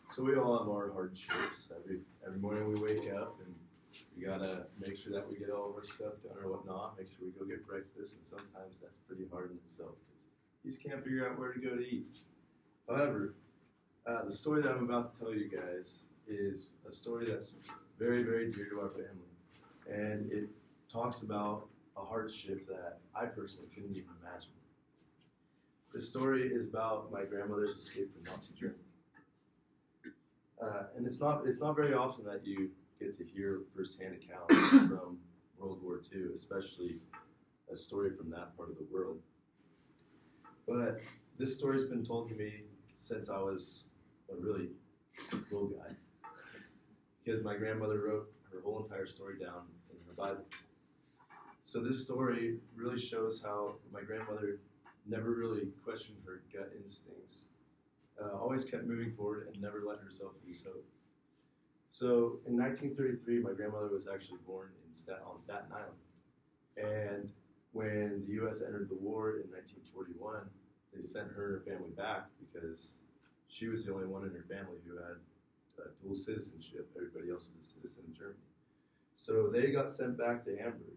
So we all have our hardships. Every morning we wake up and we gotta make sure that we get all of our stuff done or whatnot. Make sure we go get breakfast, and sometimes that's pretty hard in itself because you just can't figure out where to go to eat. However, the story that I'm about to tell you guys is a story that's very, very dear to our family, and it talks about a hardship that I personally couldn't even imagine. The story is about my grandmother's escape from Nazi Germany. And it's not very often that you get to hear firsthand accounts from World War II, especially a story from that part of the world. But this story's been told to me since I was a really little guy, because my grandmother wrote her whole entire story down in her Bible. So this story really shows how my grandmother never really questioned her gut instincts, always kept moving forward and never let herself lose hope. So in 1933, my grandmother was actually born on Staten Island. And when the U.S. entered the war in 1941, they sent her and her family back because she was the only one in her family who had dual citizenship. Everybody else was a citizen in Germany. So they got sent back to Hamburg.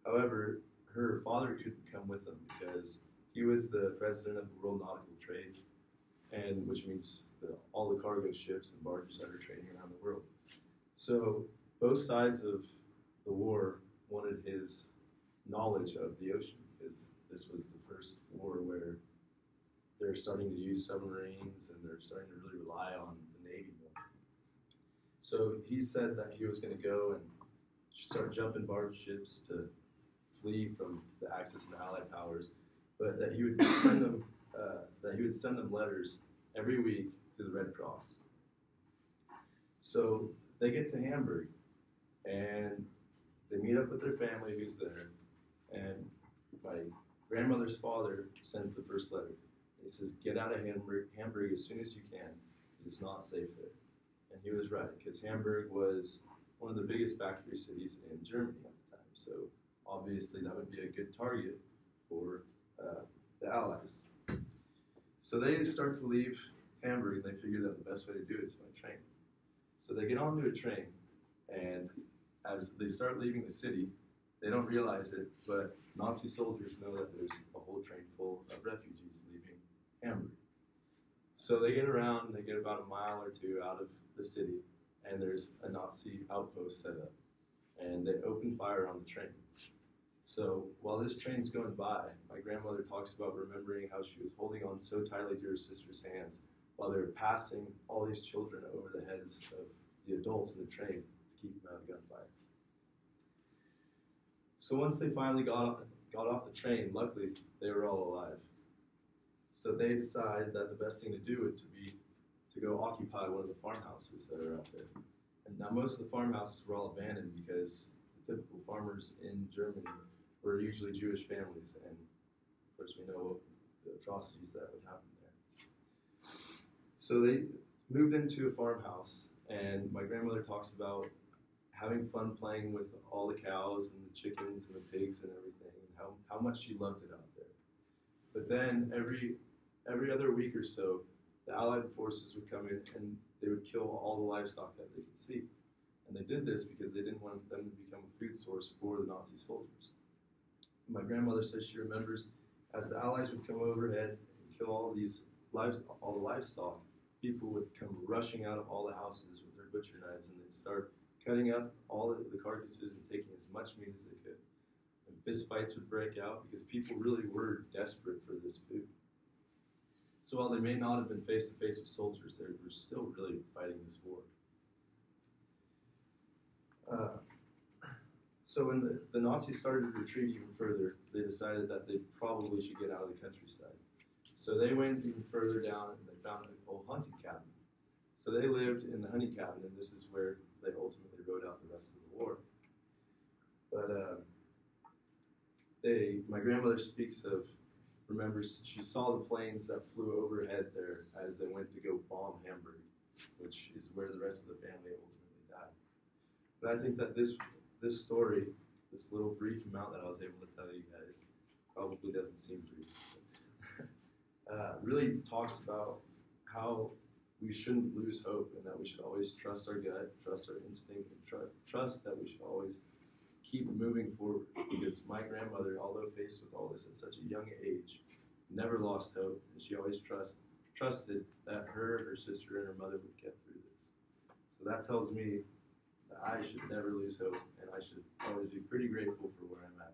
However, her father couldn't come with them because he was the president of the World Nautical Trade, and which means all the cargo ships and barges that are trading around the world. So both sides of the war wanted his knowledge of the ocean because this was the first war where they're starting to use submarines and they're starting to really rely on the Navy more. So he said that he was going to go and start jumping barge ships to flee from the Axis and the Allied powers, but that he would send them letters every week through the Red Cross. So they get to Hamburg and they meet up with their family who's there, and my grandmother's father sends the first letter. He says, "Get out of Hamburg as soon as you can. It's not safe there." And he was right, because Hamburg was one of the biggest factory cities in Germany at the time. So obviously that would be a good target for the Allies. So they start to leave Hamburg, and they figure that the best way to do it is by train. So they get onto a train, and as they start leaving the city, they don't realize it, but Nazi soldiers know that there's a whole train full of refugees leaving Hamburg. So they get around, they get about a mile or two out of the city, and there's a Nazi outpost set up, and they open fire on the train. So while this train's going by, my grandmother talks about remembering how she was holding on so tightly to her sister's hands while they were passing all these children over the heads of the adults in the train to keep them out of gunfire. So once they finally got off the train, luckily they were all alive. So they decide that the best thing to do would be to go occupy one of the farmhouses that are out there. And now most of the farmhouses were all abandoned because the typical farmers in Germany were usually Jewish families, and of course we know the atrocities that would happen there. So they moved into a farmhouse, and my grandmother talks about having fun playing with all the cows and the chickens and the pigs and everything, and how much she loved it out there. But then every other week or so, the Allied forces would come in and they would kill all the livestock that they could see. And they did this because they didn't want them to become a food source for the Nazi soldiers. My grandmother says she remembers as the Allies would come overhead and kill all the livestock, people would come rushing out of all the houses with their butcher knives, and they'd start cutting up all the carcasses and taking as much meat as they could. And fist fights would break out because people really were desperate for this food. So while they may not have been face to face with soldiers, they were still really fighting this war. So when the Nazis started to retreat even further, they decided that they probably should get out of the countryside. So they went even further down and they found an old hunting cabin. So they lived in the hunting cabin, and this is where they ultimately rode out the rest of the war. But my grandmother remembers she saw the planes that flew overhead there as they went to go bomb Hamburg, which is where the rest of the family ultimately died. But I think that this story this little brief amount that I was able to tell you guys probably doesn't seem brief. Really talks about how we shouldn't lose hope and that we should always trust our gut, trust our instinct, and trust that we should always keep moving forward. Because my grandmother, although faced with all this at such a young age, never lost hope, and she always trusted that her sister, and her mother would get through this. So that tells me that I should never lose hope, and I should always be pretty grateful for where I'm at.